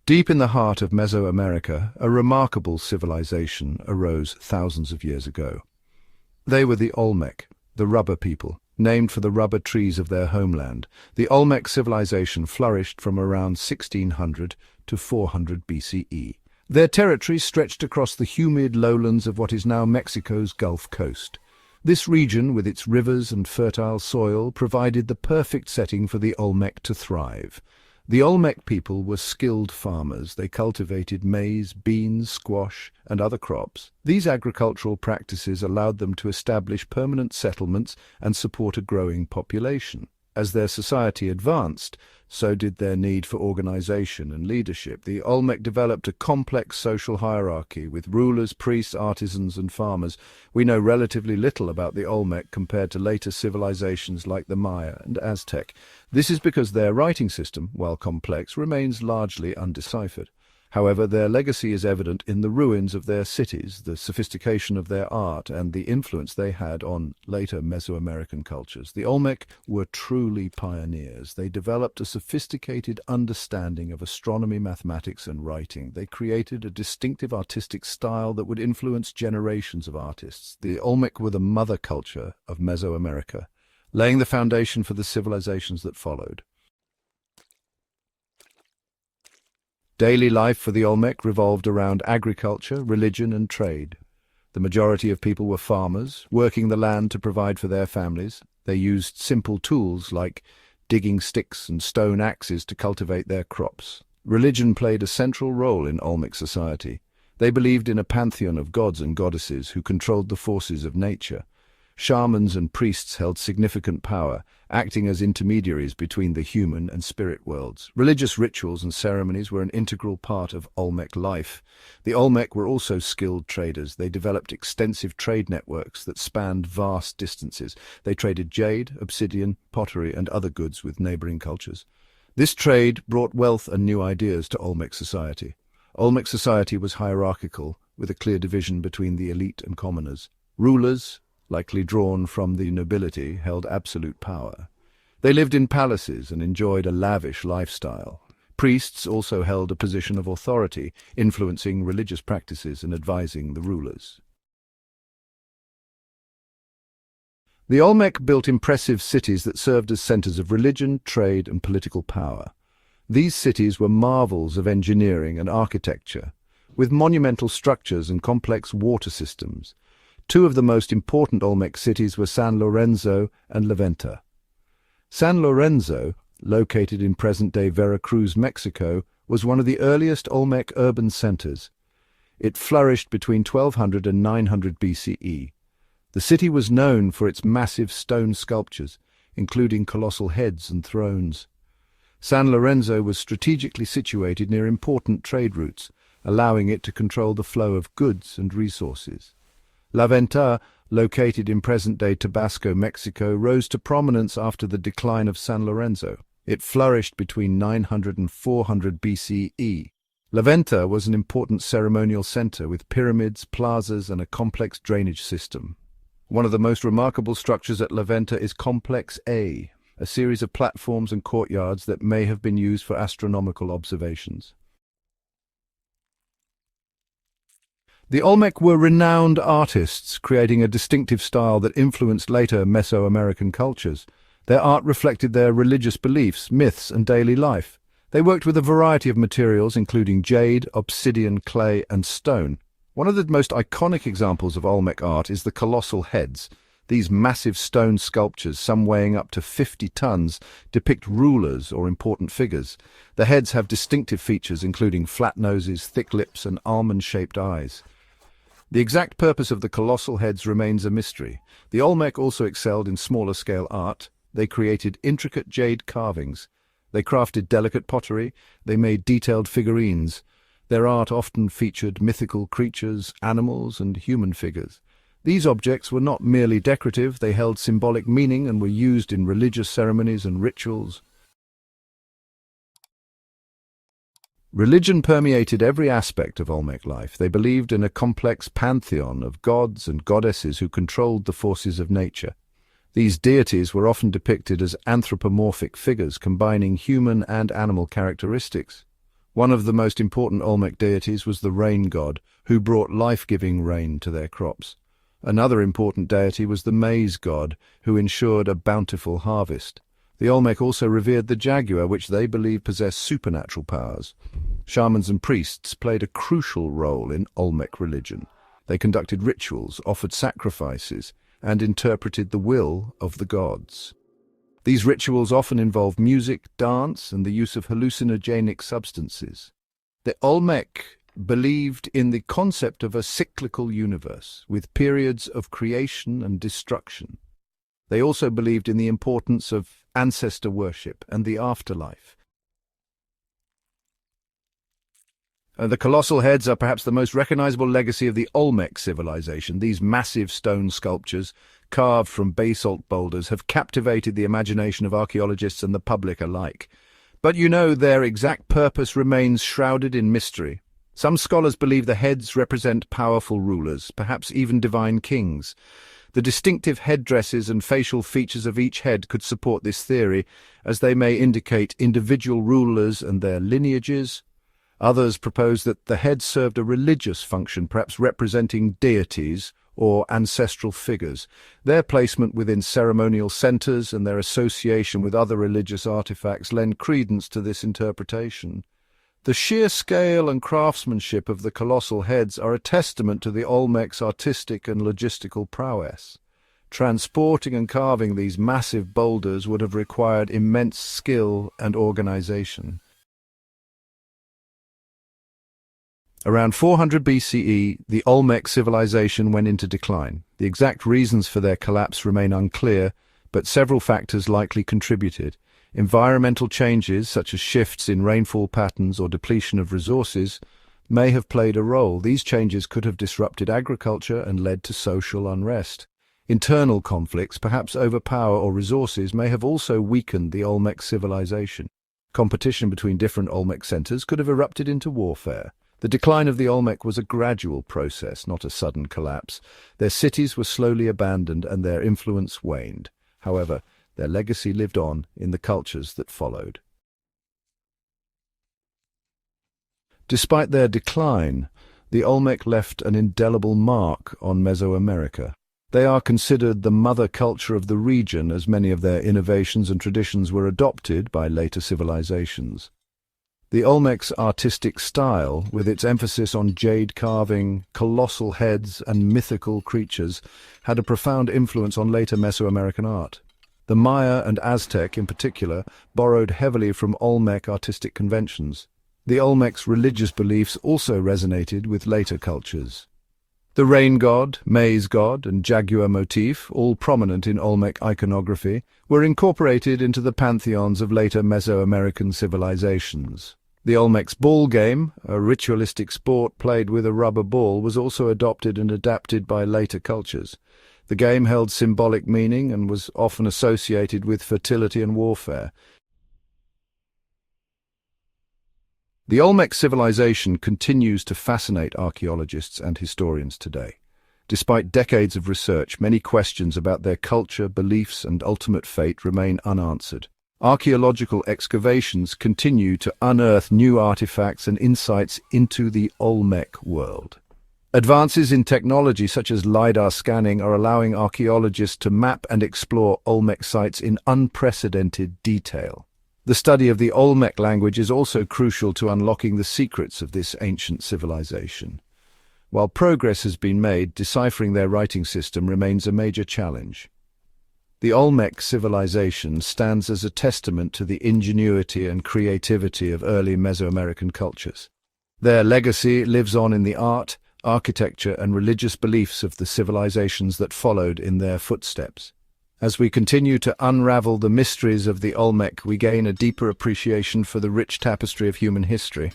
Deep in the heart of Mesoamerica, a remarkable civilization arose thousands of years ago. They were the Olmec, the rubber people, named for the rubber trees of their homeland. The Olmec civilization flourished from around 1600 to 400 BCE. Their territory stretched across the humid lowlands of what is now Mexico's Gulf Coast. This region, with its rivers and fertile soil, provided the perfect setting for the Olmec to thrive. The Olmec people were skilled farmers. They cultivated maize, beans, squash, and other crops. These agricultural practices allowed them to establish permanent settlements and support a growing population. As their society advanced, so did their need for organization and leadership. The Olmec developed a complex social hierarchy with rulers, priests, artisans, and farmers. We know relatively little about the Olmec compared to later civilizations like the Maya and Aztec. This is because their writing system, while complex, remains largely undeciphered. However, their legacy is evident in the ruins of their cities, the sophistication of their art, and the influence they had on later Mesoamerican cultures. The Olmec were truly pioneers. They developed a sophisticated understanding of astronomy, mathematics, and writing. They created a distinctive artistic style that would influence generations of artists. The Olmec were the mother culture of Mesoamerica, laying the foundation for the civilizations that followed. Daily life for the Olmec revolved around agriculture, religion, and trade. The majority of people were farmers, working the land to provide for their families. They used simple tools like digging sticks and stone axes to cultivate their crops. Religion played a central role in Olmec society. They believed in a pantheon of gods and goddesses who controlled the forces of nature. Shamans and priests held significant power, acting as intermediaries between the human and spirit worlds. Religious rituals and ceremonies were an integral part of Olmec life. The Olmec were also skilled traders. They developed extensive trade networks that spanned vast distances. They traded jade, obsidian, pottery, and other goods with neighboring cultures. This trade brought wealth and new ideas to Olmec society. Olmec society was hierarchical, with a clear division between the elite and commoners. Rulers, likely drawn from the nobility, held absolute power. They lived in palaces and enjoyed a lavish lifestyle. Priests also held a position of authority, influencing religious practices and advising the rulers. The Olmec built impressive cities that served as centers of religion, trade, and political power. These cities were marvels of engineering and architecture, with monumental structures and complex water systems. Two of the most important Olmec cities were San Lorenzo and La Venta. San Lorenzo, located in present-day Veracruz, Mexico, was one of the earliest Olmec urban centers. It flourished between 1200 and 900 BCE. The city was known for its massive stone sculptures, including colossal heads and thrones. San Lorenzo was strategically situated near important trade routes, allowing it to control the flow of goods and resources. La Venta, located in present-day Tabasco, Mexico, rose to prominence after the decline of San Lorenzo. It flourished between 900 and 400 BCE. La Venta was an important ceremonial center with pyramids, plazas, and a complex drainage system. One of the most remarkable structures at La Venta is Complex A, a series of platforms and courtyards that may have been used for astronomical observations. The Olmec were renowned artists, creating a distinctive style that influenced later Mesoamerican cultures. Their art reflected their religious beliefs, myths, and daily life. They worked with a variety of materials, including jade, obsidian, clay, and stone. One of the most iconic examples of Olmec art is the colossal heads. These massive stone sculptures, some weighing up to 50 tons, depict rulers or important figures. The heads have distinctive features, including flat noses, thick lips, and almond-shaped eyes. The exact purpose of the colossal heads remains a mystery. The Olmec also excelled in smaller-scale art. They created intricate jade carvings. They crafted delicate pottery. They made detailed figurines. Their art often featured mythical creatures, animals, and human figures. These objects were not merely decorative. They held symbolic meaning and were used in religious ceremonies and rituals. Religion permeated every aspect of Olmec life. They believed in a complex pantheon of gods and goddesses who controlled the forces of nature. These deities were often depicted as anthropomorphic figures combining human and animal characteristics. One of the most important Olmec deities was the rain god, who brought life-giving rain to their crops. Another important deity was the maize god, who ensured a bountiful harvest. The Olmec also revered the jaguar, which they believed possessed supernatural powers. Shamans and priests played a crucial role in Olmec religion. They conducted rituals, offered sacrifices, and interpreted the will of the gods. These rituals often involved music, dance, and the use of hallucinogenic substances. The Olmec believed in the concept of a cyclical universe, with periods of creation and destruction. They also believed in the importance of ancestor worship and the afterlife. The colossal heads are perhaps the most recognizable legacy of the Olmec civilization. These massive stone sculptures, carved from basalt boulders, have captivated the imagination of archaeologists and the public alike. But their exact purpose remains shrouded in mystery. Some scholars believe the heads represent powerful rulers, perhaps even divine kings. The distinctive headdresses and facial features of each head could support this theory, as they may indicate individual rulers and their lineages. Others propose that the head served a religious function, perhaps representing deities or ancestral figures. Their placement within ceremonial centers and their association with other religious artifacts lend credence to this interpretation. The sheer scale and craftsmanship of the colossal heads are a testament to the Olmec's artistic and logistical prowess. Transporting and carving these massive boulders would have required immense skill and organization. Around 400 BCE, the Olmec civilization went into decline. The exact reasons for their collapse remain unclear, but several factors likely contributed. Environmental changes, such as shifts in rainfall patterns or depletion of resources, may have played a role. These changes could have disrupted agriculture and led to social unrest. Internal conflicts, perhaps over power or resources, may have also weakened the Olmec civilization. Competition between different Olmec centers could have erupted into warfare. The decline of the Olmec was a gradual process, not a sudden collapse. Their cities were slowly abandoned and their influence waned. However, their legacy lived on in the cultures that followed. Despite their decline, the Olmec left an indelible mark on Mesoamerica. They are considered the mother culture of the region, as many of their innovations and traditions were adopted by later civilizations. The Olmec's artistic style, with its emphasis on jade carving, colossal heads, and mythical creatures, had a profound influence on later Mesoamerican art. The Maya and Aztec, in particular, borrowed heavily from Olmec artistic conventions. The Olmec's religious beliefs also resonated with later cultures. The rain god, maize god, and jaguar motif, all prominent in Olmec iconography, were incorporated into the pantheons of later Mesoamerican civilizations. The Olmec's ball game, a ritualistic sport played with a rubber ball, was also adopted and adapted by later cultures. The game held symbolic meaning and was often associated with fertility and warfare. The Olmec civilization continues to fascinate archaeologists and historians today. Despite decades of research, many questions about their culture, beliefs, and ultimate fate remain unanswered. Archaeological excavations continue to unearth new artifacts and insights into the Olmec world. Advances in technology such as LiDAR scanning are allowing archaeologists to map and explore Olmec sites in unprecedented detail. The study of the Olmec language is also crucial to unlocking the secrets of this ancient civilization. While progress has been made, deciphering their writing system remains a major challenge. The Olmec civilization stands as a testament to the ingenuity and creativity of early Mesoamerican cultures. Their legacy lives on in the art, architecture, and religious beliefs of the civilizations that followed in their footsteps. As we continue to unravel the mysteries of the Olmec, we gain a deeper appreciation for the rich tapestry of human history.